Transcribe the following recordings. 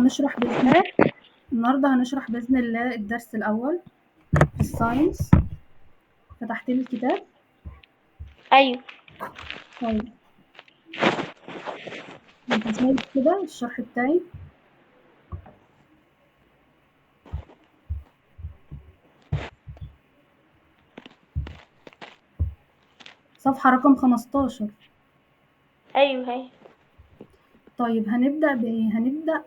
هنشرح بإذن إيه؟ النهارده هنشرح بإذن الله الدرس الأول في الساينس. فتحت لي الكتاب. أيوه. طيب انت شايف كده الشرح بتاعي؟ صفحة رقم 15. أيوه. طيب هنبدأ بإيه؟ هنبدأ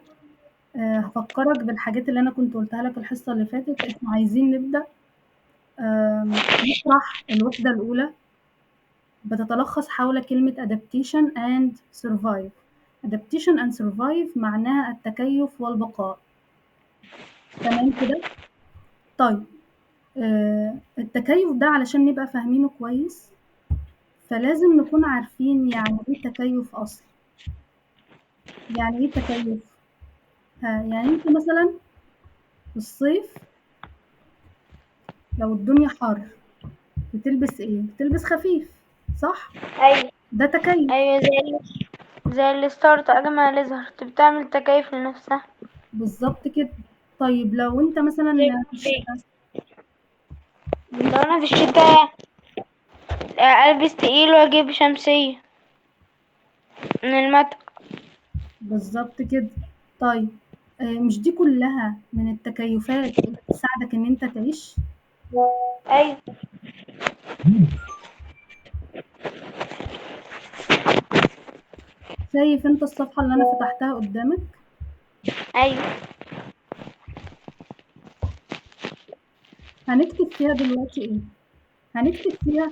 هفكرك بالحاجات اللي أنا كنت قلتها لك الحصة اللي فاتت. احنا عايزين نبدأ نشرح الوحدة الأولى، بتتلخص حول كلمة adaptation and survive. adaptation and survive معناها التكيف والبقاء. تمام كده؟ طيب التكيف ده علشان نبقى فاهمينه كويس فلازم نكون عارفين يعني ايه تكيف اصلا. يعني ايه تكيف؟ يعني انت مثلا في الصيف لو الدنيا حر بتلبس ايه؟ بتلبس خفيف، صح؟ أيوه. ده تكيف. أيوه زي الستارت أجمل ليزرت بتعمل تكيف لنفسها. بالظبط كده. طيب لو انت زي مثلا في الكوفي. الشتاء لو أنا في الشتاء ألبس تقيل وأجيب شمسية من المطر. بالظبط كده. طيب مش دي كلها من التكيفات اللي تساعدك ان انت تعيش؟ أيوه. شايف انت الصفحة اللي انا فتحتها قدامك؟ أيوه. هنكتب فيها دلوقتي ايه؟ هنكتب فيها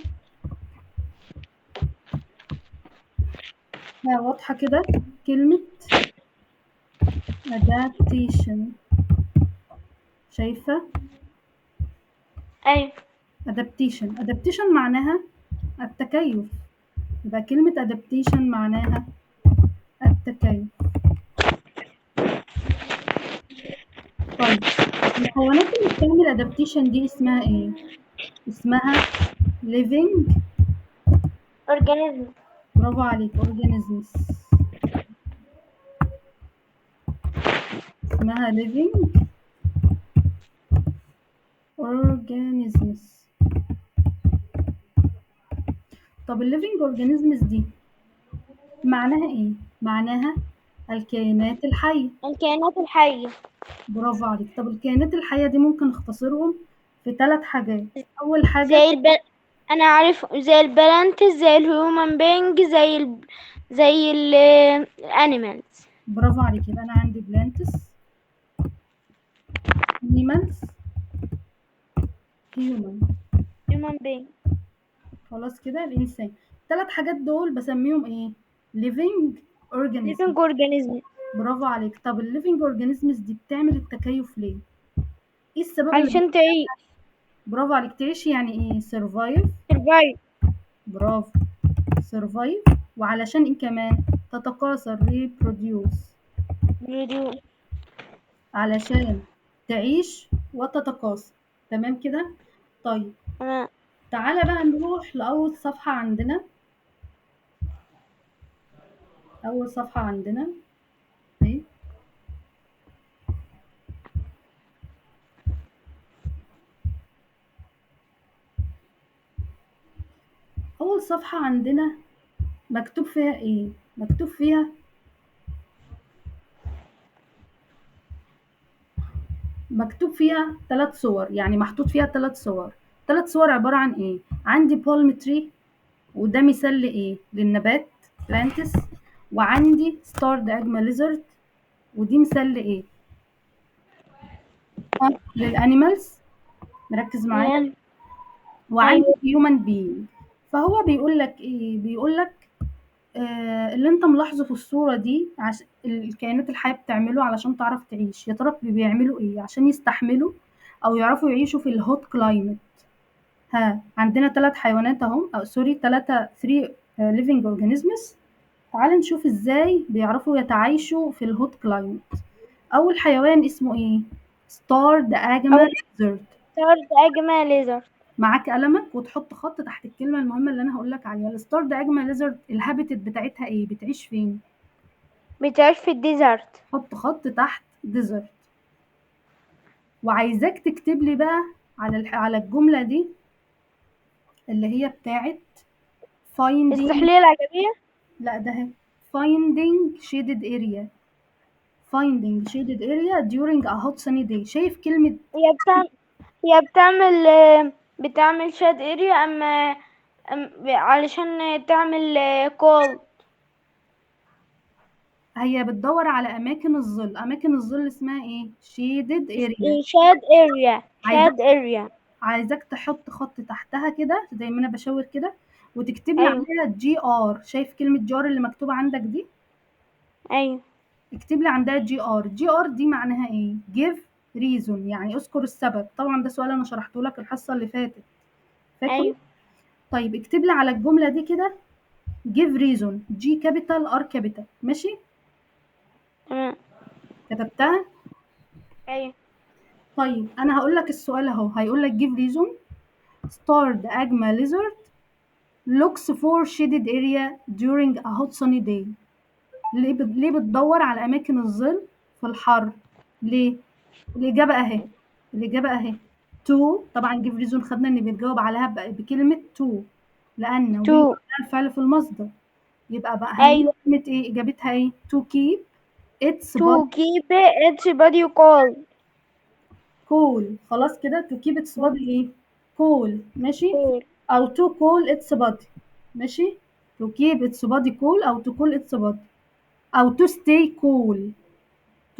واضحة كده كلمة adaptation. شايفة؟ أيوه. adaptation معناها التكيف، يبقى كلمة adaptation معناها التكيف. طيب الحيوانات اللي بتعمل adaptation دي اسمها ايه؟ اسمها living. أورجانيزم. برافو عليك، organisms. اسمها living organisms. طب الليفينج organisms دي معناها ايه؟ معناها الكائنات الحية. الكائنات الحية. برافو عليك. طب الكائنات الحية دي ممكن نختصرهم في 3 حاجات. أول حاجة زي أنا عارف زي البلانتس زي الهيومن بينج زي الانيمالز. برافو عليك، يبقى أنا عندي plants animals human. هيومن بينج. خلاص كده الإنسان. 3 حاجات دول بسميهم إيه؟ living organism. ليفينج أورجانيزم. برافو عليك. طب ال living organisms دي بتعمل التكيف ليه؟ إيه السبب اللي علشان تعيش. برافو عليك تعيش يعني إيه؟ survive. سرفايف. برافو survive. وعلشان إيه كمان؟ تتكاثر reproduce. بروديوس. علشان تعيش وتتكاثر. تمام كده؟ طيب تمام. تعالى بقى نروح لأول صفحة عندنا. أول صفحة عندنا أهي. أول صفحة عندنا مكتوب فيها إيه؟ مكتوب فيها 3 صور، يعني محطوط فيها 3 صور. 3 صور عبارة عن إيه؟ عندي palm tree وده مثال لإيه؟ للنبات plants. وعندي starred agma lizard ودي مثال لإيه؟ للأنيمالز. مركز معايا. يعني. وعندي أيوة. human being. فهو بيقول لك إيه؟ بيقول لك اللي أنت ملاحظه في الصورة دي الكائنات الحية بتعمله علشان تعرف تعيش. يا ترى بيعملوا إيه عشان يستحملوا أو يعرفوا يعيشوا في الhot climate؟ عندنا 3 حيوانات أهم، أو سوري 3 living organisms. تعال نشوف إزاي بيعرفوا يتعايشوا في الhot climate. أول حيوان اسمه إيه؟ starred agama أول lizard. ستارت أجمل ليزر. معاك قلمك وتحط خط تحت الكلمة المهمة اللي أنا هاقول لك عليها. الستار ده أجمل lizard الhabitat بتاعتها إيه؟ بتعيش فين؟ بتعيش في الديزرت. حط خط تحت desert. وعايزاك تكتب لي بقى على الجملة دي اللي هي بتاعت finding. السحلية العجمية. لا ده هي finding shaded area. finding shaded area during a hot sunny day. شايف كلمة؟ هي بتعمل هي بتعمل بتعمل شاد اريا علشان تعمل كول. هي بتدور على أماكن الظل. أماكن الظل اسمها ايه؟ shaded area. شاد اريا عايزاك شاد اريا. عايزاك تحط خط تحتها كده زي ما انا بشاور كده، وتكتب لي ايوه عليها جي ار. شايف كلمة جار اللي مكتوبة عندك دي؟ ايوه اكتب لي عندها جي ار. جي ار دي معناها ايه؟ give reason، يعني اذكر السبب. طبعا ده سؤال انا شرحته لك الحصة اللي فاتت، فاكر؟ ايوه طيب اكتب لي على الجملة دي كده give reason G capital R capital. ماشي؟ تمام. كتبتها؟ ايوه طيب انا هقول لك السؤال اهو. هيقول لك give reason starred agma lizard looks for shaded area during a hot sunny day. ليه بتدور على اماكن الظل في الحر؟ ليه؟ الاجابه اهي. الاجابه اهي تو. طبعا جيف ريزون خدنا ان بيتجاوب عليها بكلمه تو، لان تو. وي الفعل في المصدر. يبقى بقى هنقول ايوه كلمه ايه؟ اجابتها ايه؟ تو كيب اتس بادي to keep its body cold. كول. خلاص كده تو كيب اتس بادي ايه؟ كول. ماشي؟ cold. او تو كول اتس بادي. ماشي؟ تو كيب اتس بادي كول او تو كول اتس بادي او تو ستي كول.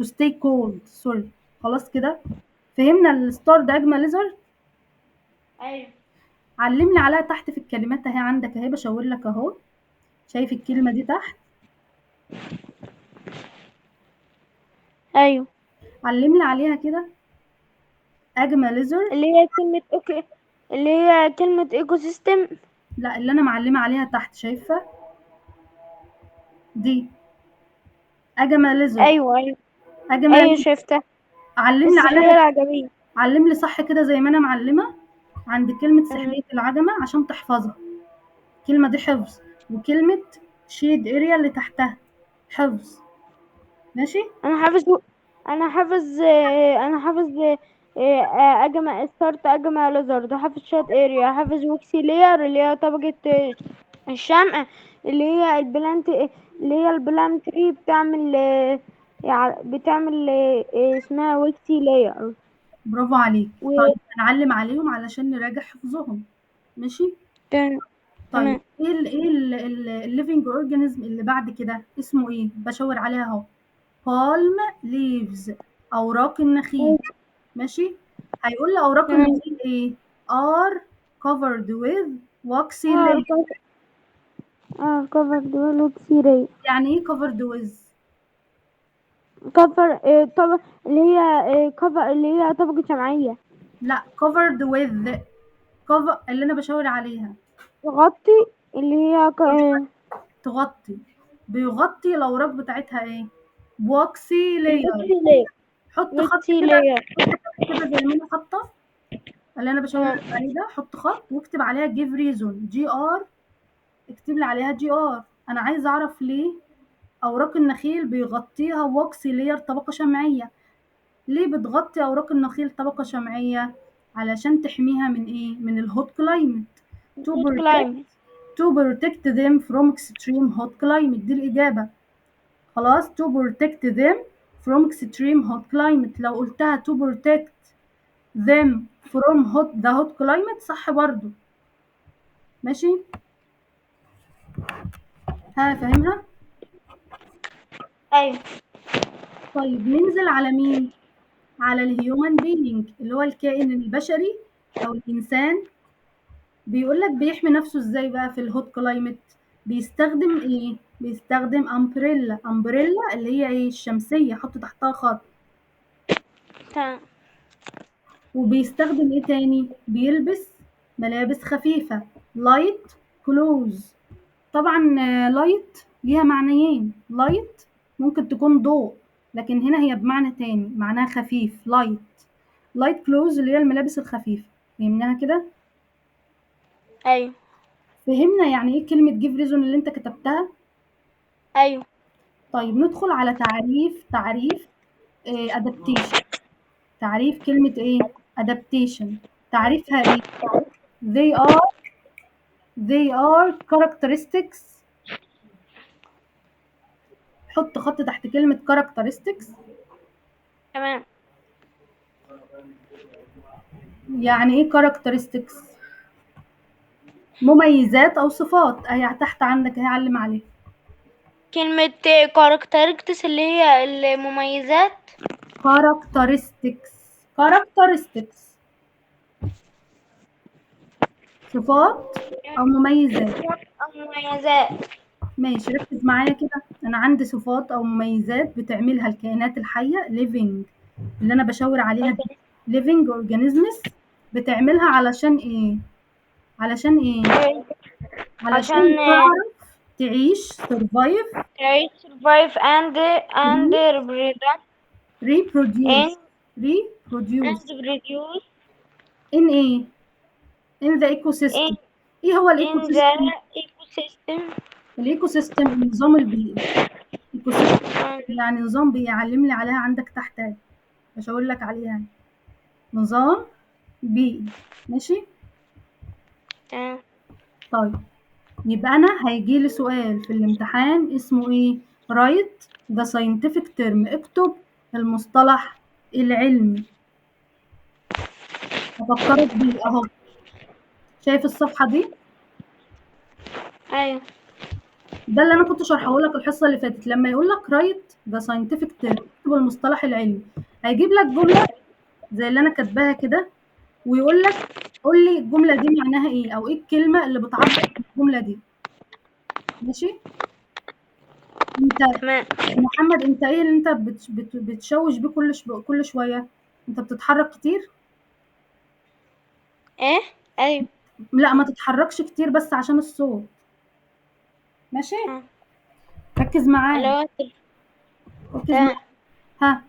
to stay cold. سوري. خلاص كده فهمنا الستار ده اجمل ليزر. ايوه علمني عليها تحت في الكلمات اهي عندك اهي، بشاور لك اهو. شايف الكلمه دي تحت؟ ايوه علمني عليها كده. اجمل ليزر. اللي هي كلمة اوكي، اللي هي كلمة ايكو سيستم. لا اللي انا معلمه عليها تحت، شايفه دي؟ اجمل ليزر. ايوه ايوه اجمل ايوه ليزر. شفتها. علمني السحلية عليها. العجمية. علم لي صح كده زي ما انا معلمه عند كلمه تمام. سحليه العجمه عشان تحفظها. الكلمه دي حفظ، وكلمه شيد اريا اللي تحتها حفظ. ماشي؟ انا حافظ انا حافظ اجمع ستارت اجمع ليزرد، حافظ شات اريا، حافظ ويكسي لير اللي هي طبقة الشمع، اللي هي البلانت اللي هي البلانت تري بتعمل بتعمل اسمها ويكسي لير. برافو عليك. و طيب هنعلم عليهم علشان نراجع حفظهم. ماشي؟ طيب تمام. ايه الليفنج اورجانيزم اللي بعد كده اسمه ايه؟ بشاور عليها اهو. بالم ليفز. اوراق النخيل. ماشي؟ هيقول لي اوراق تمام. النخيل ايه؟ are covered with waxy اه layer. كفر دول ويكسي لير. يعني ايه covered with؟ كفر طبق اللي هي كفر اللي هي طبقة شمعية. لا covered with. cover اللي انا بشاور عليها. تغطي اللي هي تغطي. بيغطي الاوراق بتاعتها ايه؟ waxy layer. الويكسي لير. حط خط ويكسي كده. لير. حط خط كده زي ما انا حاطه اللي انا بشاور تمام. لك عليه ده. حط خط واكتب عليها give reason جي ار. اكتب لي عليها جي ار. انا عايزه اعرف ليه اوراق النخيل بيغطيها وكس لير طبقه شمعيه. ليه بتغطي اوراق النخيل طبقه شمعيه؟ علشان تحميها من ايه؟ من الهوت كلايمت. to جود protect كلايمت. to protect them from extreme hot climate. دي الاجابه. خلاص to protect them from extreme hot climate. لو قلتها to protect them from the hot climate صح برضو. ماشي؟ ها فاهمها؟ ايوه طيب ننزل على مين؟ على الهيومن بينج اللي هو الكائن البشري او الانسان. بيقول لك بيحمي نفسه ازاي بقى في الهوت كلايمت؟ بيستخدم ايه؟ بيستخدم امبريلا. امبريلا اللي هي ايه؟ الشمسيه. حط تحتها خط. تمام. وبيستخدم ايه تاني؟ بيلبس ملابس خفيفه لايت كلوز. طبعا لايت ليها معنيين. لايت ممكن تكون ضوء، لكن هنا هي بمعنى تاني، معناها خفيف. لايت. لايت كلوز اللي هي الملابس الخفيفة. فهمناها كده؟ ايوه فهمنا يعني ايه كلمة جيف ريزون اللي انت كتبتها؟ ايوه طيب ندخل على تعريف adaptation. تعريف كلمة إيه؟ adaptation. تعريفها إيه؟ they are characteristics. حط خط تحت كلمة characteristics. تمام. يعني إيه characteristics؟ مميزات أو صفات. أهي تحت عندك، أهي علم عليها. كلمة characteristics اللي هي المميزات. characteristics صفات أو مميزات. أو مميزات. ماشي، ركز معايا كده. أنا عندي صفات أو مميزات بتعملها الكائنات الحية living، اللي أنا بشاور عليها دي living organisms. بتعملها علشان إيه؟ علشان إيه؟ علشان عشان تعرف تعيش survive تعيش survive and reproduce reproduce and reproduce reproduce in إيه؟ in the ecosystem. in إيه هو in الإيكو the سيستم؟ ecosystem. الإيكو سيستم النظام البيئي. إيكو سيستم يعني نظام بيئي. علم لي عليها عندك تحت أهي، مش هقول لك عليها يعني. نظام بيئي. ماشي. طيب يبقى أنا هيجي لي سؤال في الامتحان اسمه إيه؟ write the scientific term. اكتب المصطلح العلمي. أفكرك بيه أهو. شايف الصفحة دي؟ أيوة. ده اللي أنا كنت شارحه لك الحصة اللي فاتت. لما يقول لك write the scientific term، اكتب المصطلح العلمي، هيجيب لك جملة زي اللي أنا كاتباها كده، ويقول لك قُل لي الجملة دي معناها إيه، أو إيه الكلمة اللي بتعبّر عن الجملة دي. ماشي؟ أنت تمام. محمد، أنت إيه اللي أنت بتشوِّش بيه كل شوية؟ أنت بتتحرك كتير؟ ايه. ايوه. لأ، ما تتحركش كتير بس عشان الصوت. ماشي؟ ركّز اللي معايا، هو ركّز تمام. معايا. ها،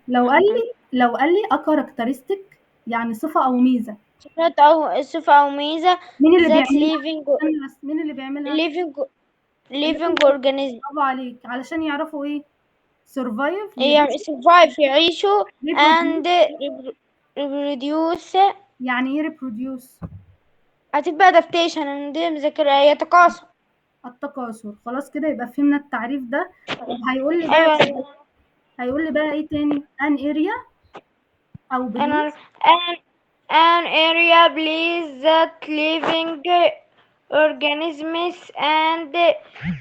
لو قال لي a characteristic يعني صفة أو ميزة. صفة أو ميزة. مين اللي that بيعملها؟ living استنى بس، مين اللي بيعملها؟ living living الliving. organism. برافو عليك. علشان يعرفوا إيه؟ survive هي survive يعيشوا and reproduce. reproduce. يعني إيه reproduce؟ هتبقى adaptation and مذاكرة يتكاثر. التكاثر. خلاص كده يبقى فهمنا التعريف ده. طب أيوة. هيقول لي بقى إيه تاني؟ an area أو أنا place. an area place that living organisms and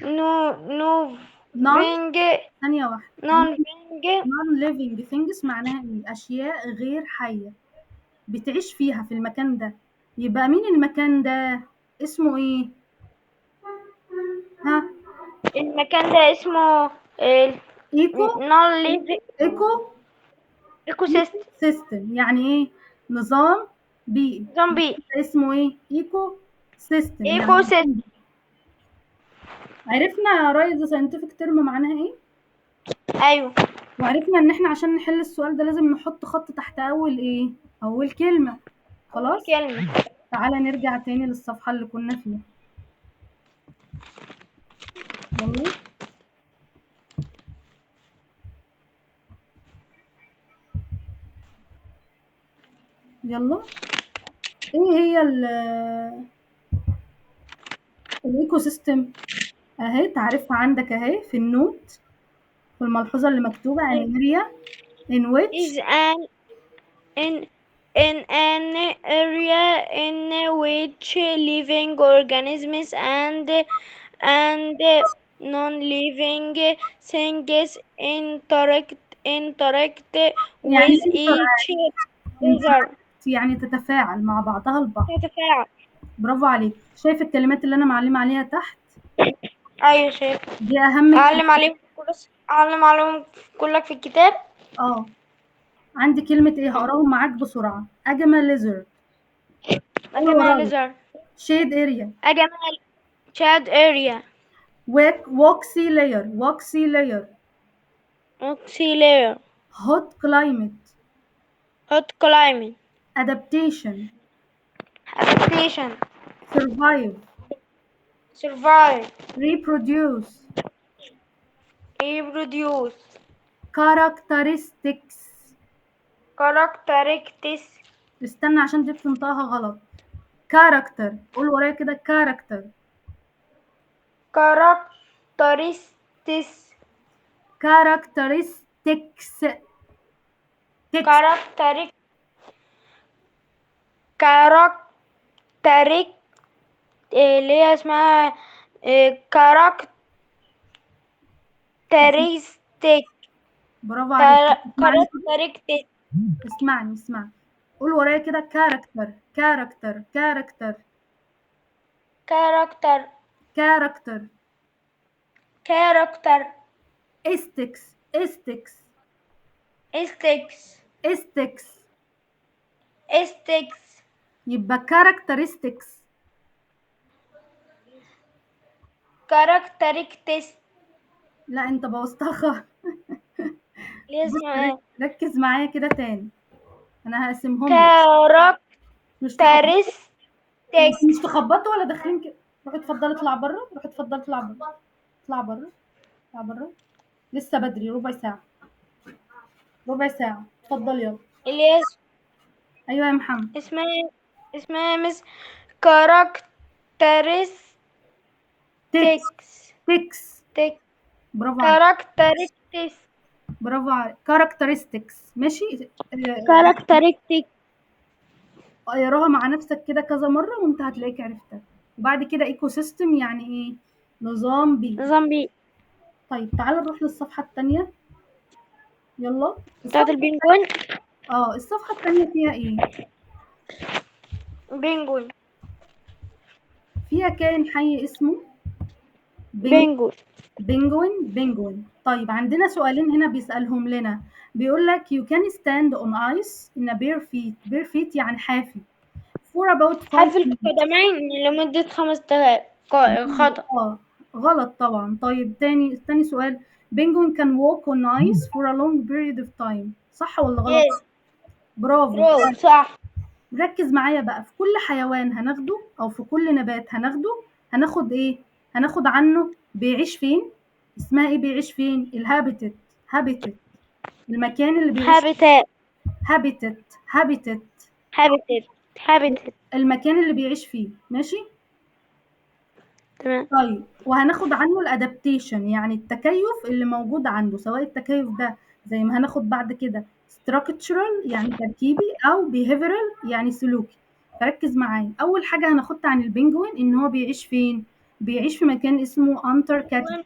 no non living ثانية واحدة. non living. non living things معناها إيه؟ أشياء غير حية بتعيش فيها في المكان ده. يبقى مين المكان ده؟ اسمه إيه؟ ها؟ المكان ده اسمه إيكو non living إيكو ecosystem. سيستم. يعني إيه؟ نظام بيئي. زومبي اسمه إيه؟ إيكو سيستم يعني. ecosystem. عرفنا رايز ساينتفك ترم معناها إيه؟ أيوة. وعرفنا إن إحنا عشان نحل السؤال ده لازم نحط خط تحت أول إيه؟ أول كلمة. أول خلاص؟ كلمة. تعالى نرجع تاني للصفحة اللي كنا فيها. يلا. يلا. إيه هي الإيكو سيستم؟ أهي تعرفها عندك أهي في النوت، في الملحوظة اللي مكتوبة an area in which. is in in an area in which living organisms and non-living things interact يعني with each other. يعني تتفاعل مع بعضها البعض. تتفاعل. برافو عليك. شايف الكلمات اللي أنا معلمة عليها تحت؟ ايوه شايف. دي أهم اعلم عليهم كلك في الكتاب. آه. عندي كلمة إيه؟ هقراهم معاك بسرعة. أجمل lizard. قول اجمل ورايا. ليزر. shade area. اجمل شاد اريا. waxy layer. اوكسيلير. hot climate. hot climate. adaptation. adaptation. survive. survive. reproduce. reproduce characteristics. characteristics استنى عشان دي بتنطقها غلط. character، قول ورايا كده character. characteristics characteristics. text. characteristics characteristics اللي هي اسمها characteristic برافو عليك. اسمعني characteristic اسمعني. قول ورايا كده character character character character character. character aesthetics aesthetics aesthetics aesthetics. aesthetics يبقى characteristics. characteristics لا انت بوظتها خالص. اللي هي بص اسمها ايه ركز معايا كده تاني، انا هقسمهم لك. مش تخبط characteristics مش تخبطوا ولا داخلين كده. روح اتفضل اطلع بره، روح اتفضل اطلع بره، اطلع بره، اطلع بره. لسه بدري، ربع ساعة، ربع ساعة. اتفضل يلا. اللي هي ايوه يا محمد. اسمها مس characteristics تكس تكس. تك برافو عليك، characteristics برافو عليك. characteristics. ماشي. characteristics اقراها مع نفسك كده كذا مرة وانت هتلاقيك عرفتها. وبعد كده ايكو سيستم يعني ايه؟ نظام بيئي. نظام بيئي طيب تعالى نروح للصفحة التانية. يلا بتاعت البنجوين الصفحة التانية فيها ايه؟ بنجوين فيها كائن حي اسمه بنجوين بينجوين. طيب عندنا سؤالين هنا بيسألهم لنا. بيقول لك you can stand on ice in a bare feet. bare feet يعني حافي. for about 5 حافل minutes. القدمين لمدة 5 دقائق خطأ غلط طبعا. طيب تاني سؤال. penguin can walk on ice for a long period of time. صح ولا غلط؟ يس برافو. رو صح ركز معايا بقى، في كل حيوان هناخده او في كل نبات هناخده هناخد ايه؟ هناخد عنه بيعيش فين. اسمها ايه بيعيش فين؟ الهابيتات. هابيتات، المكان اللي بيعيش فيه. habitat هابيتات habitat المكان اللي بيعيش فيه. ماشي. تمام طيب وهناخد عنه الادابتيشن يعني التكيف اللي موجود عنده، سواء التكيف ده زي ما هناخد بعد كده structural يعني تركيبي او behavioral يعني سلوكي. فركز معايا. اول حاجه هناخدها عن البنجوين ان هو بيعيش فين. بيعيش في مكان اسمه انتاركتيكا. البنجوين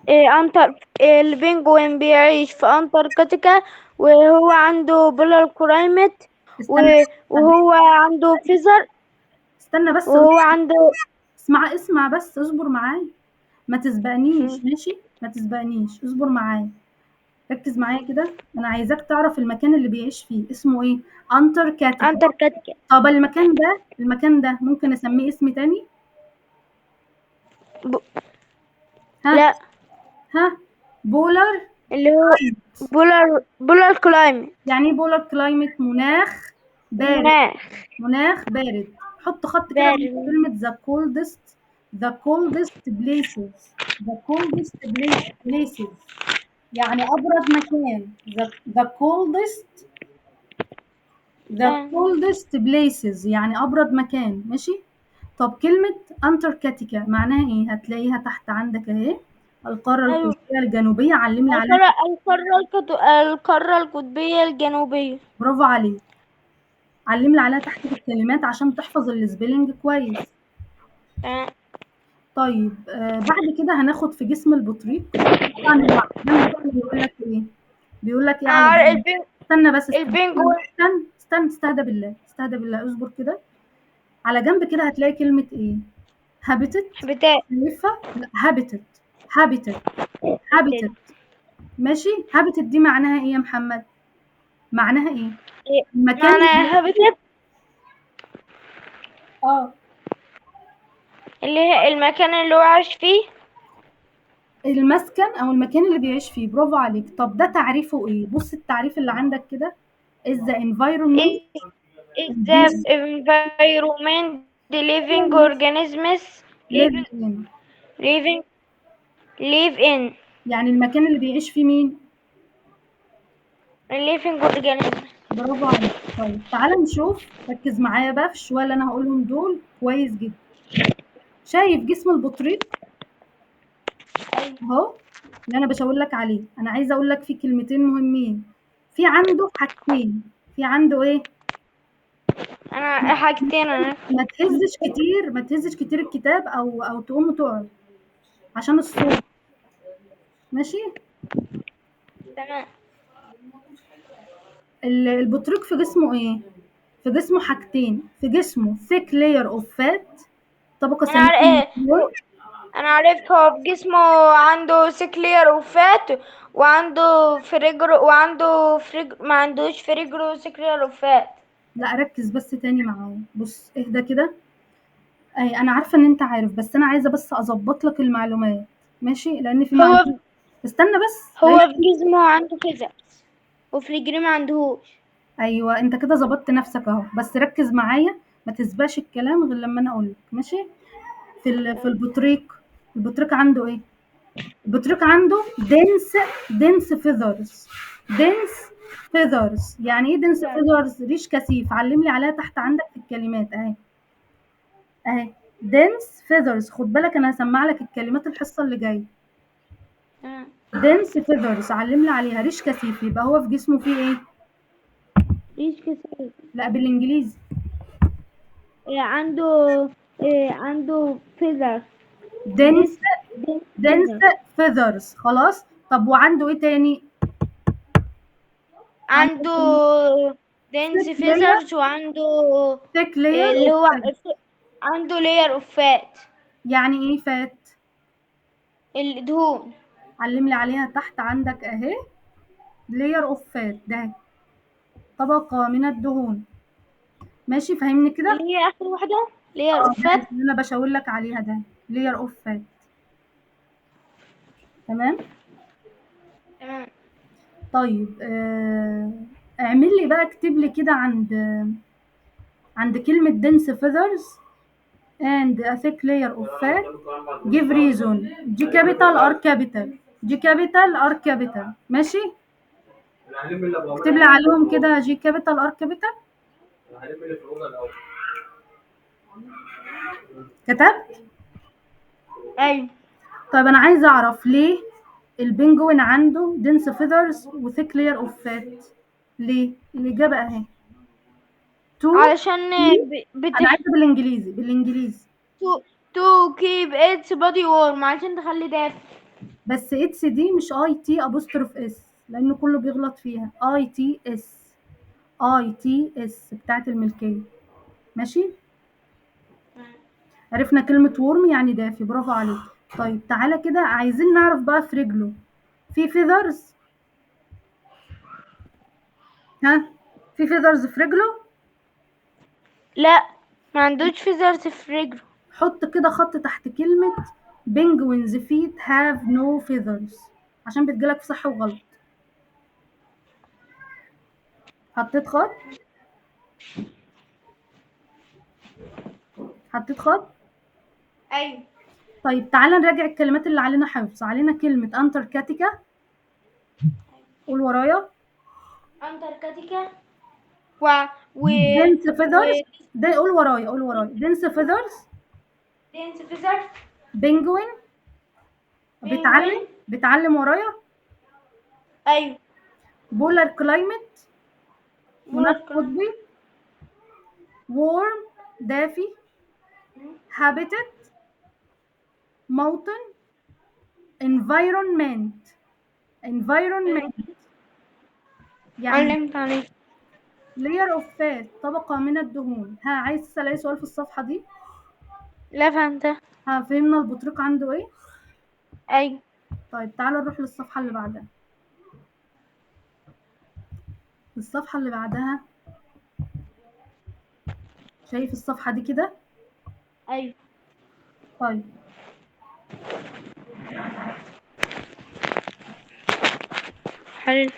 بيعيش البنجوين بيعيش في أنتاركتيكا وهو عنده بولار كلايمت استنى وهو عنده فيزر استنى بس وهو عنده اسمع بس، اصبر معايا، ما تسبقنيش. ماشي، ما تسبقنيش، اصبر معايا. ركز معايا كده، انا عايزاك تعرف المكان اللي بيعيش فيه اسمه ايه. انتاركتيكا. أنتاركتيكا طب المكان ده ممكن اسميه اسم تاني. ب... ها لا ها بولار. اللي هو بولار كلايمت يعني ايه بولار كلايمت؟ مناخ بارد. المناخ مناخ بارد. حط خط كده عند بارد كلمة the coldest places. the coldest places يعني أبرد مكان. the coldest places يعني أبرد مكان. ماشي. طب كلمة أنتاركتيكا معناها إيه؟ هتلاقيها تحت عندك أهي. القارة أيوة القطبية الجنوبية. علم لي عليها. القارة القطبية الجنوبية برافو عليك. علم لي عليها تحت في الكلمات عشان تحفظ السبيلنج كويس. طيب بعد كده هناخد في جسم البطريق. طبعا اللي على الجنب ده بيقول لك إيه؟ بيقول لك إيه على الجنب؟ استنى بس البنجوين استهدى بالله، استهدى بالله، اصبر كده. على جنب كده هتلاقي كلمة إيه؟ habitat. بتاع شايفها؟ لا habitat. ماشي. habitat دي معناها إيه يا محمد؟ معناها إيه؟ المكان معنى هابيتات اللي هي المكان اللي هو عايش فيه المسكن أو المكان اللي بيعيش فيه. برافو عليك. طب ده تعريفه إيه؟ بص التعريف اللي عندك كده. is the environment is the environment the living organisms live in. living live in يعني المكان اللي بيعيش فيه مين؟ الليفنج اورجانيزم. برافو عليك. طيب تعالَ نشوف، ركّز معايا بقى في الشوية اللي أنا هاقولهم دول كويس جدًا. شايف جسم البطريق ايوه. أهو، اللي أنا باشاور لك عليه، أنا عايزة أقول لك فيه كلمتين مهمين، في عنده حاجتين، في عنده إيه؟ انا حاجتين انا. ما تهزش كتير الكتاب أو تقوم وتقعد عشان الصوت، ماشي؟ تمام. البطريق في جسمه إيه؟ في جسمه حاجتين، في جسمه thick layer of fat طبقة انا سميكة من ايه، الدهون. انا عرفت هو في جسمه عنده سيكلير وفات، وعنده في رجله، وعنده في رجل ما عندوش في رجله سيكلير وفات. لأ ركّز بس تاني معايا، بُص اهدى كده، أنا عارفة إن أنت عارف، بس أنا عايزة بس أضبّط لك المعلومات، ماشي؟ لإن في هو معلومات، استنى بس، هو لإن في جسمه عنده فيزرز، وفي رجليه ما عندهوش. أيوه أنت كده ضبطت نَفْسك أهو، بس ركّز معايا ما تسبقش الكلام غير لمّا أنا أقول لك، ماشي؟ في البطريق، البطريق عنده إيه؟ البطريق عنده dense feathers dense feathers يعني إيه dense feathers؟ ريش كثيف، علّم لي عليها تحت عندك في الكلمات أهي، أهي dense feathers خُد بالك أنا هاسمّع لك الكلمات الحصة اللي جاية. dense feathers علّم لي عليها، ريش كثيف، يبقى هو في جسمه فيه إيه؟ ليش كده؟ لأ بالإنجليزي. عنده عنده فيزر. dense ديس ديس dense فيزر. feathers خلاص، طب وعنده إيه تاني؟ عنده عنده إيه؟ دينس thick layer فيزرز، وعنده thick layer اللي of هو fat عنده layer of fat. يعني إيه fat؟ الدهون. علّم لي عليها تحت عندك أهي layer of fat ده طبقة من الدهون، ماشي فهمني كده؟ اللي هي آخر واحدة layer of ده fat. اللي أنا باشاور لك عليها ده layer of fat تمام؟ تمام. طيب اعمل لي بقى اكتب لي كده عند كلمة dense feathers and a thick layer of fat give reason G capital R capital G capital R capital ماشي اكتب لي تمام. عليهم كده G capital R capital كتبت. أيوة. طيب انا عايزه اعرف ليه البنجوين عنده dense feathers و thick layer of fat ليه الاجابه اهي to علشان انا عايزه بالانجليزي to to keep its body warm، علشان تخلي دافي. بس اتس دي مش اي تي ابوستروف اس لان كله بيغلط فيها اي تي اس اي تي اس بتاعت الملكيه ماشي عرفنا كلمه ورم يعني دافي برافو عليك طيب تعالى كده عايزين نعرف بقى في رجله في فيذرز ها في فيذرز في رجله لا، ما عندوش فيزرز في رجله. حط كده خط تحت كلمه penguins feet have no feathers عشان بتجيلك في صح وغلط حطيت خط حطيت خط أيوة. طيب تعالى نراجع الكلمات اللي علينا حفظ علينا كلمة أنتاركتيكا قول ورايا أنتاركتيكا و و دنس و فيذرز ده قول ورايا دنس فيذرز دينس فيزر. بنجوين بينجوين. بتعلم ورايا أيوة. بولار كلايمت مناخ بولار كلام. قطبي وورم دافي هابيتت موطن environment يعني علمت عليك. layer of fat طبقة من الدهون ها عايز تسأل أي سؤال في الصفحة دي لا فهمت. ها فهمنا البطريق عنده ايه أيوة. طيب تعالى نروح للصفحة اللي بعدها الصفحة اللي بعدها شايف الصفحة دي كده أيوة. طيب حلو.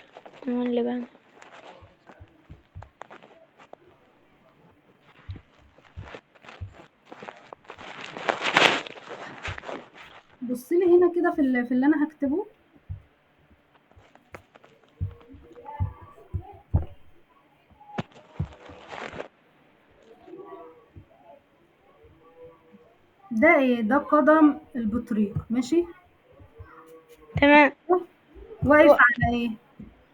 اللي بعد. بص لي هنا كده في اللي انا هكتبه ده ايه؟ ده قدم البطريق، ماشي. تمام. واقف على ايه؟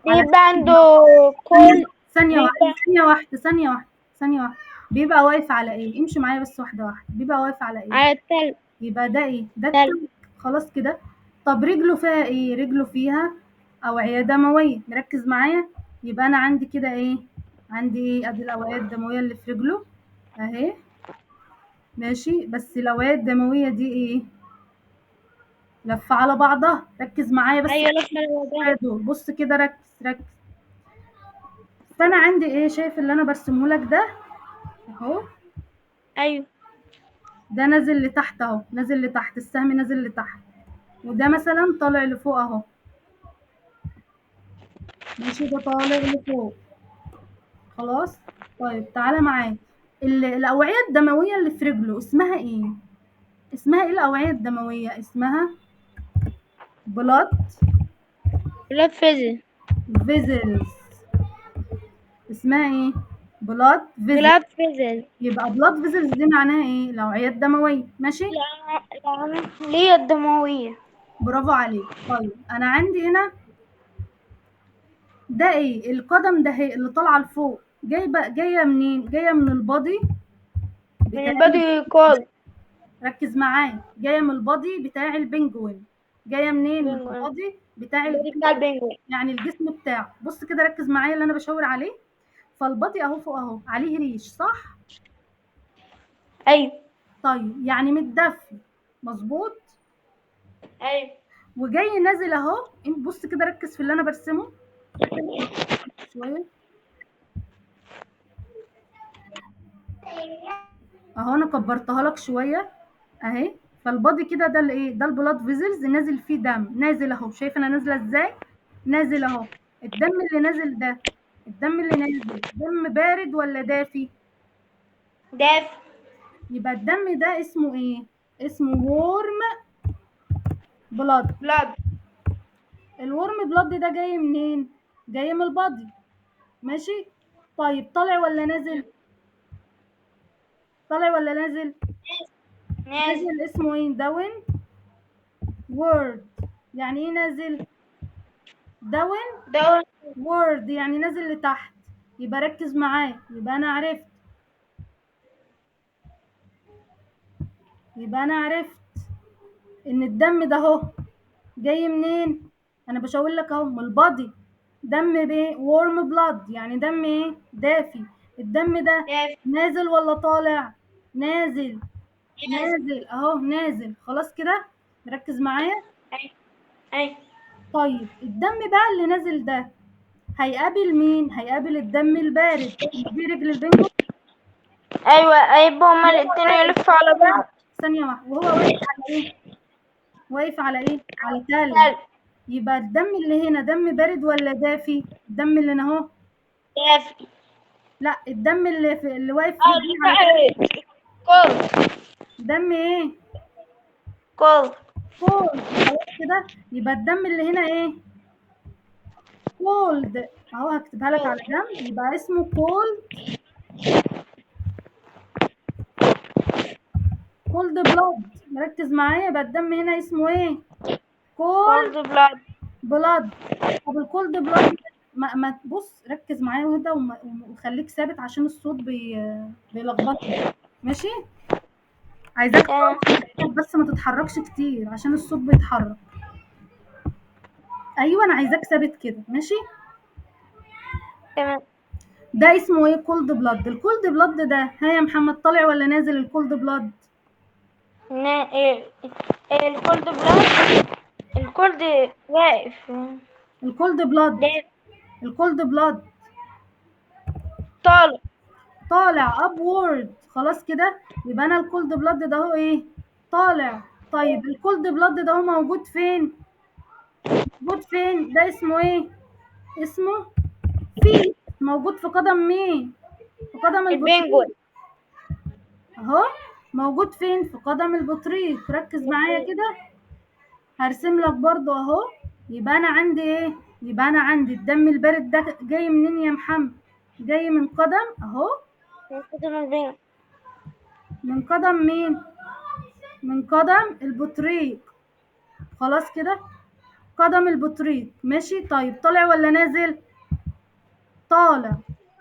على بيبقى عنده ثانية كل ثانية واحدة بيبقى ثانية واحدة ثانية واحدة ثانية واحدة. بيبقى واقف على ايه؟ امشي معايا بس واحدة واحدة. بيبقى واقف على ايه؟ على التلج. يبقى ده ايه؟ ده تلج. التلج. خلاص كده. طب رجله فيها ايه؟ رجله فيها أوعية دموية. مركز معايا؟ يبقى أنا عندي كده ايه؟ عندي ايه؟ ادي الأوعية الدموية اللي في رجله اهي، ماشي. بس الأوعية الدموية دي ايه؟ لفة على بعضها. ركز معايا بس ايوه لفة الودان. دول. بص كده، ركز ركز. فأنا عندي ايه؟ شايف اللي أنا برسمه لك ده اهو؟ ايوه. ده نازل لتحت اهو، نازل لتحت، السهم نازل لتحت. وده مثلا طالع لفوق اهو، ماشي. ده طالع لفوق. خلاص. طيب تعالى معايا. الأوعية الدموية اللي في رجله اسمها ايه؟ اسمها ايه الأوعية الدموية؟ اسمها بلاد بلاد فيزل. فيزلز. اسمها ايه؟ بلاد فيزلز. بلاد فيزل. يبقى بلاد فيزلز دي معناها ايه؟ الأوعية الدموية، ماشي. العملية الدموية. برافو عليك. طيب أنا عندي هنا ده ايه؟ القدم ده هي اللي طالعة لفوق، جاية منين؟ جاية من البادي من بتاع البادي كول. ركز معايا. جاية من البادي بتاع البنجوين. جاية منين؟ من بنجوين. البادي بتاع البادي بتاع البنجوين، البنجوين. يعني الجسم بتاعه. بص كده، ركز معايا اللي انا بشاور عليه. فالبادي اهو فوق اهو، عليه ريش، صح؟ ايوه. طيب يعني متدفي، مظبوط. ايوه. وجاي نازل اهو. بص كده، ركز في اللي انا برسمه شوية اهو. انا كبرتها لك شوية اهي. فالبادي كده ده الايه؟ ده البلاد فيزلز، نازل فيه دم، نازل اهو. شايف انا نازله ازاي؟ نازل اهو. الدم اللي نازل ده، الدم اللي نازل دم بارد ولا دافي؟ دافي. يبقى الدم ده اسمه ايه؟ اسمه وورم بلاد. بلاد. الورم بلاد ده جاي منين؟ جاي من البادي، ماشي. طيب طالع ولا نازل؟ طالع ولا نازل؟ نازل. نازل. اسمه ايه؟ داون وورد. يعني ايه نازل؟ داون دور. وورد يعني نازل لتحت. يبقى ركز معايا. يبقى انا عرفت ان الدم ده اهو جاي منين. انا بشاور لك اهو من البادي. دم بايه؟ وورم بلاد، يعني دم ايه؟ دافي. الدم ده دافي. نازل ولا طالع؟ نازل. نازل. نازل اهو، نازل. خلاص كده. ركز معايا. ايوه. ايوه. طيب الدم بقى اللي نازل ده هيقابل مين؟ هيقابل الدم البارد. دي رجل البنجو. ايوه. ايوه هما وهو الاتنين واقف، يلفوا على بعض. ثانية واحدة، وهو واقف على ايه؟ واقف على ايه؟ على تلج. تلج. يبقى الدم اللي هنا دم بارد ولا دافي؟ الدم اللي هنا اهو. دافي. لا، الدم اللي واقف في اه رجلي اللي على تلج. بقى كول. دم ايه؟ كول. كولد. خلاص كده. يبقى الدم اللي هنا ايه؟ كولد اهو. هكتبها لك على جنب. يبقى اسمه كولد بلاد. مركز معايا. يبقى الدم هنا اسمه ايه؟ كولد كولد بلاد. بلاد. طب الكولد بلاد ما تبص، ركز معايا وهدى وخليك ثابت عشان الصوت بيلخبطني، ماشي. عايزاك تمام. تقف مكانك بس، ما تتحركش كتير عشان الصوت بيتحرك. ايوه، انا عايزاك ثابت كده، ماشي. تمام. ده اسمه ايه؟ كولد بلاد. الكولد بلاد ده، ها يا محمد، طالع ولا نازل الكولد بلاد؟ إيه الكولد بلاد. الكولد واقف. الكولد بلاد. ده الكولد بلاد طالع. طالع ابورد. خلاص كده. يبقى انا الكولد بلاد ده هو ايه؟ طالع. طيب الكولد بلاد ده هو موجود فين؟ موجود فين؟ ده اسمه ايه؟ اسمه في موجود في قدم مين؟ في قدم البنجوين. البطريق اهو. موجود فين؟ في قدم البطريق. ركز معايا كده. هرسم لك برضو اهو. يبقى انا عندي ايه؟ يبقى انا عندي الدم البارد ده جاي منين يا محمد؟ جاي من قدم اهو. من قدم البنجوين. من قدم مين؟ من قدم البطريق. خلاص كده، قدم البطريق. ماشي. طيب طالع ولا نازل؟ طالع.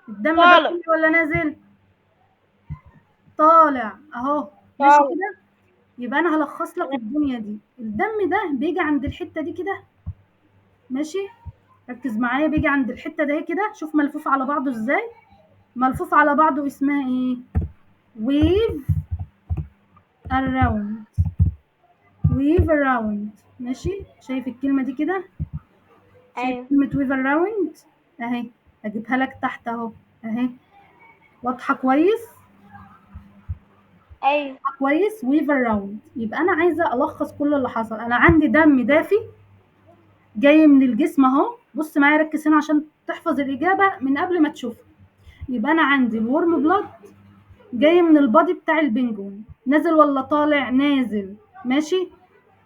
الدم بقى طالع. طالع ولا نازل؟ طالع اهو. ماشي طالع. كده. يبقى انا هلخص لك الدنيا دي. الدم ده بيجي عند الحته دي كده. ماشي. ركز معايا، بيجي عند الحته دي كده. شوف ملفوف على بعضه ازاي. ملفوف على بعضه اسمها ايه؟ ويف اراوند. ويف اراوند. ماشي. شايف الكلمه دي كده؟ شايف ايوه. كلمه ويف اراوند اهي. هجيبها لك تحت اهو. اهي. واضحه كويس؟ ايوه. كويس. ويف اراوند. يبقى انا عايزه الخص كل اللي حصل. انا عندي دم دافي جاي من الجسم اهو. بص معايا، ركز هنا عشان تحفظ الاجابه من قبل ما تشوفها. يبقى انا عندي الورم بلاد جاي من البادي بتاع البنجون. نازل ولا طالع؟ نازل. ماشي.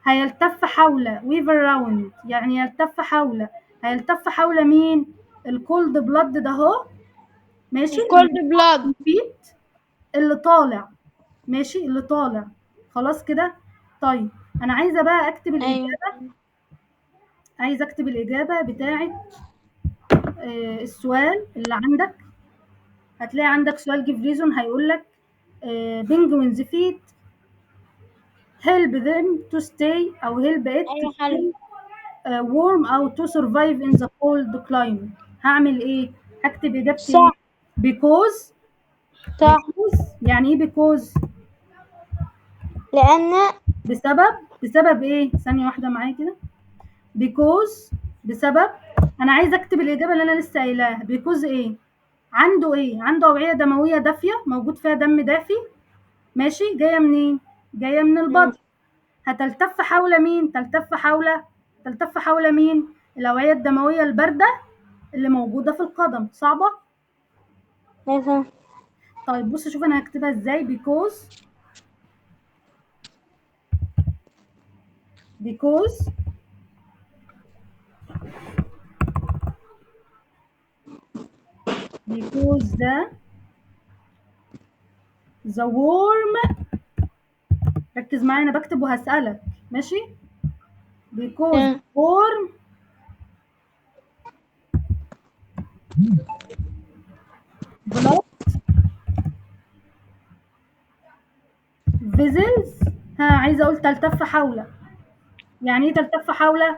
هيلتف حول ويف اراوند، يعني يلتف حول. هيلتف حول مين؟ الكولد بلاد ده اهو. ماشي. الكولد بلاد. الفيت اللي طالع. ماشي. اللي طالع. خلاص كده. طيب انا عايزه بقى اكتب ايوه. الاجابه. عايزه اكتب الاجابه بتاعه السؤال اللي عندك. هتلاقي عندك سؤال give reason. هيقول لك penguins feet help them to stay أو help it to ايوه stay حلو. warm أو to survive in the cold climate. هعمل إيه؟ هكتب إجابتي إيه؟ صح. because. صح. because يعني إيه because؟ لان. بسبب. بسبب إيه؟ ثانية واحدة معايا كده. because بسبب. أنا عايزة أكتب الإجابة اللي أنا لسه قايلاها. because إيه؟ عنده إيه؟ عنده أوعية دموية دافية، موجود فيها دم دافي. ماشي. جاية منين؟ جاية من البطن. هتلتف حول مين؟ تلتف حول مين؟ الأوعية الدموية الباردة اللي موجودة في القدم. صعبة؟ ايوه. طيب بص شوف أنا هكتبها إزاي. because because the warm. ركز معايا أنا بكتب وهسألك. ماشي. because warm blood vessels. ها، عايزة أقول تلتف حول. يعني إيه تلتف حول؟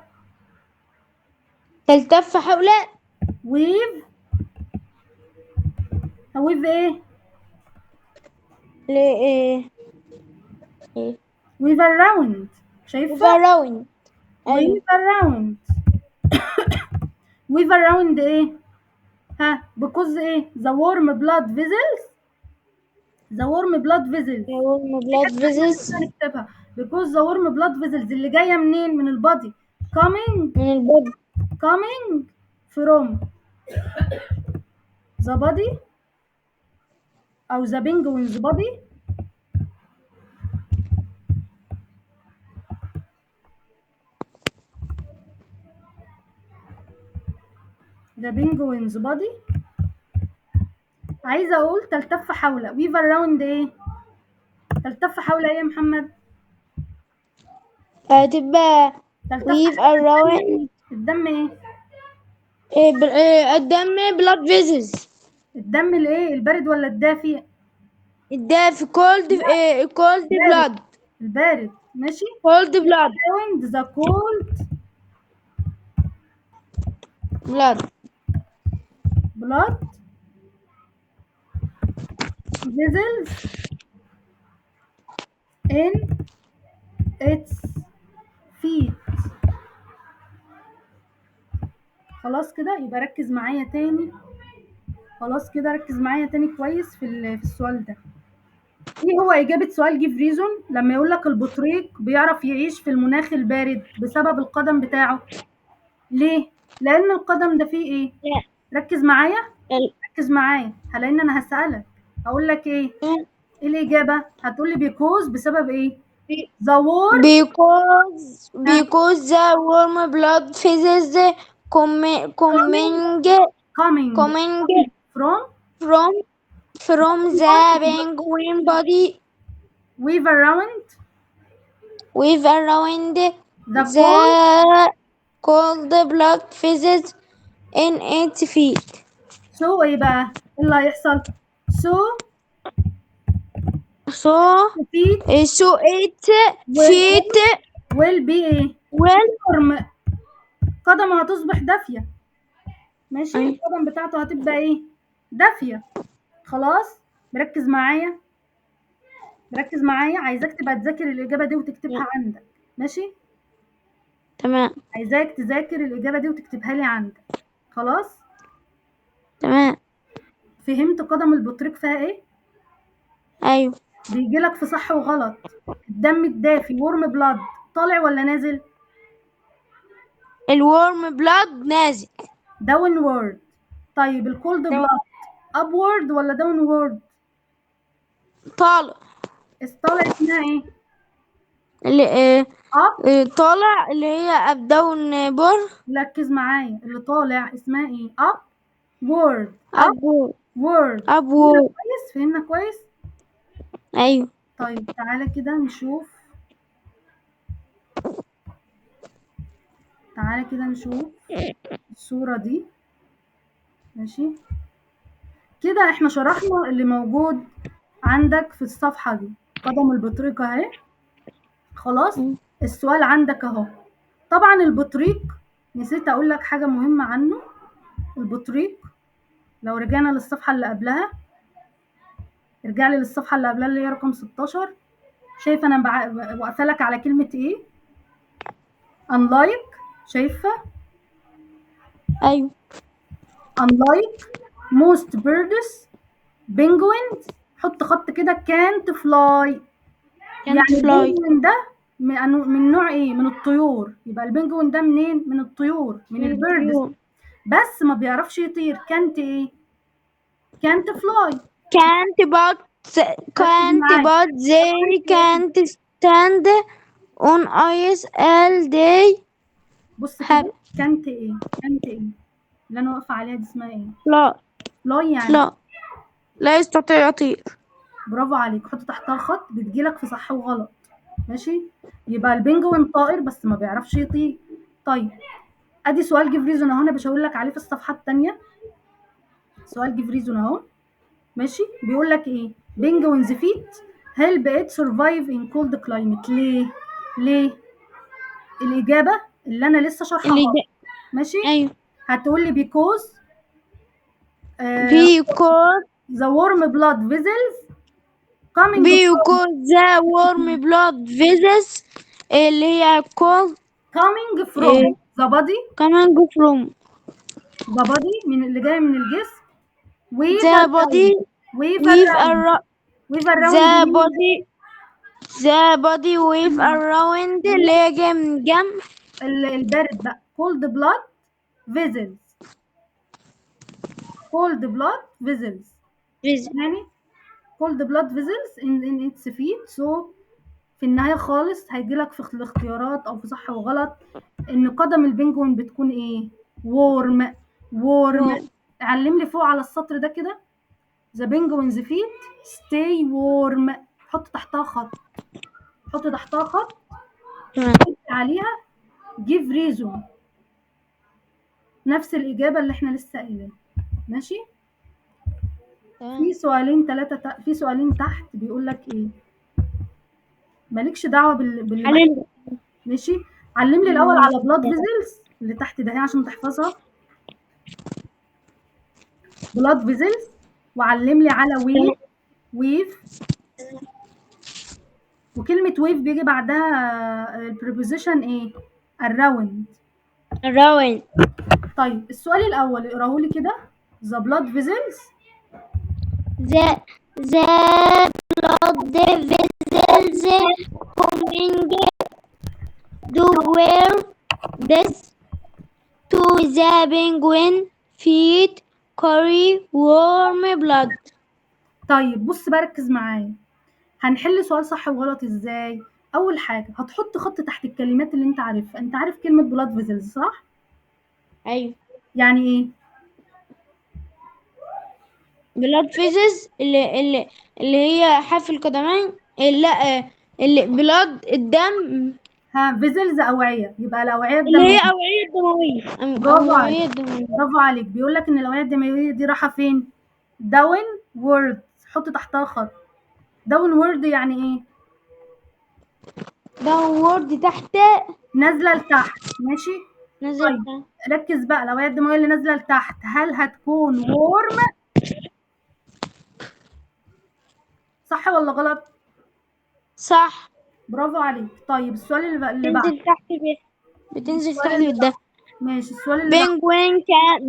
تلتف حول. ويف. ويف إيه؟ ايه. ايه. ويف around. شايفة؟ راوند. ايوه. ويف around. weave around ايه؟ ها، because ايه؟ the warm blood vessels. the warm blood vessels. warm دي blood حته احنا vessels. لسه هنكتبها. because the warm blood vessels اللي جايه منين؟ من البادي. coming. من البطن. coming from the body او the penguin's body. the penguin's body. عايزه اقول تلتف حول. weave around ايه؟ تلتف حول ايه يا محمد؟ هتبقى تلتف weave حول الدم around. ايه؟ الدم ايه؟ الدم blood vessels. الدم الايه؟ البارد ولا الدافي؟ ده في cold cold البارد. blood. البارد. ماشي. cold blood. around the cold blood. blood vessels in its feet. خلاص كده. يبقى ركز معايا تاني. خلاص كده ركز معايا تاني كويس في السؤال ده. ايه هو اجابة سؤال جيف ريزون لما يقول لك البطريق بيعرف يعيش في المناخ البارد بسبب القدم بتاعه؟ ليه؟ لان القدم ده فيه ايه؟ لا. ركز معايا. ال- ركز معايا. لان انا هسألك. هقول لك ايه؟ ايه الاجابة؟ هتقول لي بيكوز. بسبب ايه؟ the warm. ها. because the warm blood vessels coming coming coming coming from from from the penguin body. weave around weave around the cold. the cold blood vessels in its feet. so ايه بقى؟ ايه اللي هيحصل؟ so So feet so its will feet will be ايه؟ will warm. قدمه هتصبح دافية. ماشي، أي. القدم بتاعته هتبقى ايه؟ دافية. خلاص، مركز معايا؟ مركز معايا؟ عايزاك تبقى تذاكر الإجابة دي وتكتبها عندك. ماشي، تمام عايزاك تذاكر الإجابة دي وتكتبها لي عندك. خلاص، تمام فهمت قدم البطريق فيها ايه؟ أيوه. بيجيلك في صح وغلط. الدم الدافي ورم بلاد طالع ولا نازل؟ الورم بلاد نازل. داون وورد. طيب الكولد بلاد اب وورد ولا داون وورد؟ طالع. طالع اسمها ايه؟ اللي اب. طالع اللي هي اب داون بور. ركز معايا، اللي طالع اسمها ايه؟ اب وورد. اب اب وور. وورد. اب فهمنا وور. كويس؟ فهمنا كويس. أيوه طيب تعالى كده نشوف. تعالى كده نشوف الصورة دي. ماشي، كده احنا شرحنا اللي موجود عندك في الصفحة دي. قدم البطريق اهي. خلاص، السؤال عندك اهو. طبعا البطريق، نسيت اقول لك حاجة مهمة عنه. البطريق، لو رجعنا للصفحة اللي قبلها، ارجع لي للصفحة اللي قبلها اللي هي رقم 16. شايفة انا واقفة لك على كلمة ايه؟ unlike. شايفة؟ أيوه unlike most birds penguins. حط خط كده can't fly. كانت يعني فلاي. البنجوين ده من نوع ايه؟ من الطيور. يبقى البنجوين ده منين؟ من الطيور، من من البيردز. الطيور. بس ما بيعرفش يطير. كانت ايه؟ كانت فلاي. can't but ركز can't معايا. but they كانت ايه؟ can't stand on ice all day. بص have كده، كانت ايه؟ كانت ايه اللي انا واقفه عليها دي؟ اسمها ايه؟ fly. فلاي يعني. لا لا يستطيع يطير. برافو عليك، حط تحتها خط بتجيلك في صح وغلط. ماشي، يبقى البنجوين طائر بس ما بيعرفش يطير. طيب ادي سؤال جيف ريزون اهو، انا بشاور لك عليه في الصفحه الثانيه. سؤال جيف ريزون اهو. ماشي، بيقول لك ايه؟ penguins feet help it survive in cold climate. ليه؟ ليه؟ الإجابة اللي أنا لسه اللي شرحها. ده. ماشي، أيوه هتقول لي because uh, because the warm blood vessels coming from because the warm blood vessels اللي هي cold coming from the body. coming from the body من اللي جاي من الجسم. wave the around. body wave with around. around wave around the مين؟ body the body with around اللي هي جاية من جنب. البارد بقى cold blood vessels. cold blood vessels يعني cold blood vessels in its feet. so في النهاية خالص هيجيلك في الاختيارات أو في صح وغلط إن قدم البنجوين بتكون إيه؟ warm. warm. علم لي فوق على السطر ده كده. the penguin's feet stay warm. حط تحتها خط. حط تحتها خط. تمام عليها give reason. نفس الإجابة اللي إحنا لسه قايلينها. ماشي؟ في سؤالين في سؤالين تحت بيقول لك إيه؟ مالكش دعوة باللي معاك. حلل. ماشي، علم لي الأول على blood vessels اللي تحت ده عشان تحفظها. blood vessels. وعلم لي على wave. وكلمة wave بيجي بعدها البريبوزيشن ايه؟ around. الراوند. طيب السؤال الأول اقراه لي كده. the blood vessels. the blood vessels coming to where this to the penguin feet carry warm blood. طيب بص بقى، ركز معايا. هنحل سؤال صح وغلط ازاي؟ أول حاجة هتحط خط تحت الكلمات اللي انت عارفها. انت عارف كلمة blood vessels صح؟ أيوة يعني ايه؟ blood vessels اللي هي حافة القدمين. لا اللي بلاد الدم، ها فيزلز أوعية، يبقى الأوعية اللي هي الدموية. أوعية دموية، برافو عليك، أوعية دموية. برافو عليك. بيقول لك إن الأوعية الدموية دي رايحة فين؟ داون وورد، حط تحتها خط. داون وورد يعني إيه؟ ده وورد تحت. نازلة لتحت، ماشي؟ نزل طيب تحت. ركز بقى، الأوعية الدموية اللي نازلة لتحت هل هتكون وورم صح ولا غلط؟ صح. برافو عليك. طيب السؤال اللي بعده. تنزل تحت بتنزل السؤال تحت اللي بالدم. بعده. ماشي السؤال اللي بعده.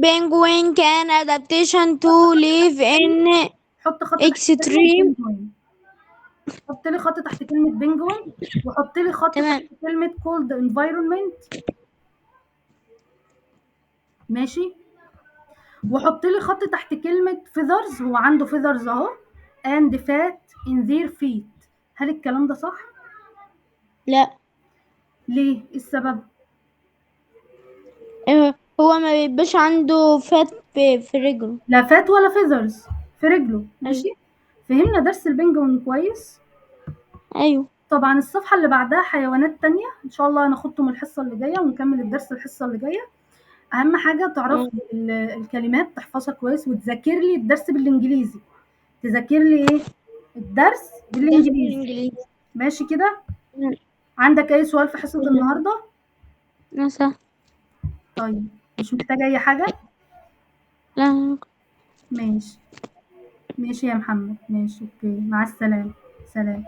Penguin can adaptation to live in حط خط تحت كلمة extreme. بينجوين. حط لي خط تحت كلمة بينجوين، وحط لي خط تحت تمام. كلمة cold environment. ماشي. وحط لي خط تحت كلمة feathers، هو عنده feathers اهو. and fat in their feet. هل الكلام ده صح؟ لا. ليه؟ إيه السبب؟ هو ما بيبقاش عنده فات في رجله. لا فات ولا feathers في رجله، ايوه. ماشي. فهمنا درس البينجوين كويس. ايوه. طبعا الصفحة اللي بعدها حيوانات تانية إن شاء الله هناخدهم الحصة اللي جاية ونكمل الدرس الحصة اللي جاية. أهم حاجة تعرف تمام. الكلمات تحفظها كويس، وتذاكر لي الدرس بالإنجليزي. تذاكر لي إيه؟ الدرس درس بالإنجليزي. الانجليزي. ماشي كده؟ تمام. عندك أي سؤال في حصة كله النهاردة؟ نسا. طيب مش محتاجة أي حاجة؟ لا. ماشي. ماشي يا محمد، ماشي أوكي، مع السلامة. سلام.